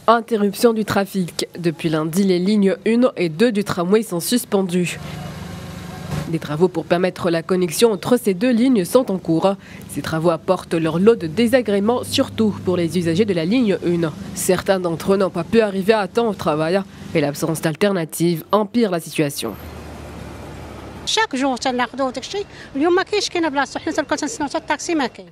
Interruption du trafic. Depuis lundi, les lignes 1 et 2 du tramway sont suspendues. Des travaux pour permettre la connexion entre ces deux lignes sont en cours. Ces travaux apportent leur lot de désagréments, surtout pour les usagers de la ligne 1. Certains d'entre eux n'ont pas pu arriver à temps au travail et l'absence d'alternative empire la situation.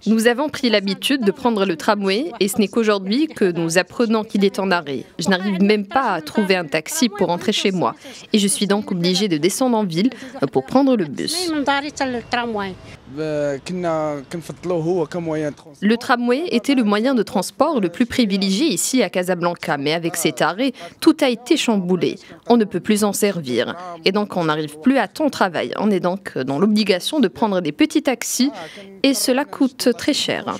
Nous avons pris l'habitude de prendre le tramway et ce n'est qu'aujourd'hui que nous apprenons qu'il est en arrêt. Je n'arrive même pas à trouver un taxi pour rentrer chez moi et je suis donc obligée de descendre en ville pour prendre le bus. Le tramway était le moyen de transport le plus privilégié ici à Casablanca, mais avec cet arrêt, tout a été chamboulé. On ne peut plus en servir et donc on n'arrive plus à temps au travail. On est donc dans l'obligation de prendre des petits taxis et cela coûte très cher.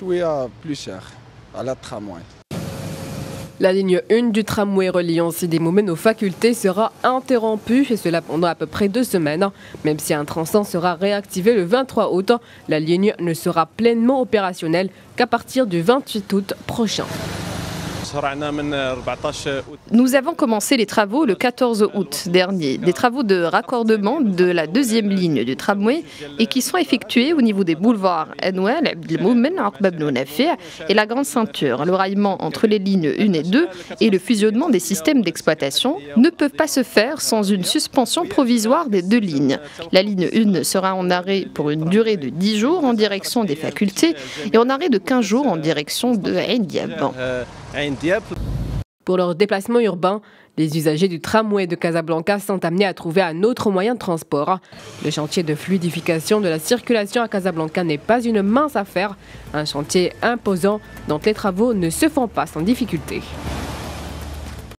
La ligne 1 du tramway reliant Sidi Moumen aux facultés sera interrompue, et cela pendant à peu près 2 semaines. Même si un tronçon sera réactivé le 23 août, la ligne ne sera pleinement opérationnelle qu'à partir du 28 août prochain. Nous avons commencé les travaux le 14 août dernier, des travaux de raccordement de la deuxième ligne du tramway et qui sont effectués au niveau des boulevards Anouel, Abdelmoumen, Aqba Ben Nafi' et la Grande Ceinture. Le raillement entre les lignes 1 et 2 et le fusionnement des systèmes d'exploitation ne peuvent pas se faire sans une suspension provisoire des deux lignes. La ligne 1 sera en arrêt pour une durée de 10 jours en direction des facultés et en arrêt de 15 jours en direction de Ain Diab. Pour leur déplacement urbain, les usagers du tramway de Casablanca sont amenés à trouver un autre moyen de transport. Le chantier de fluidification de la circulation à Casablanca n'est pas une mince affaire, un chantier imposant dont les travaux ne se font pas sans difficulté.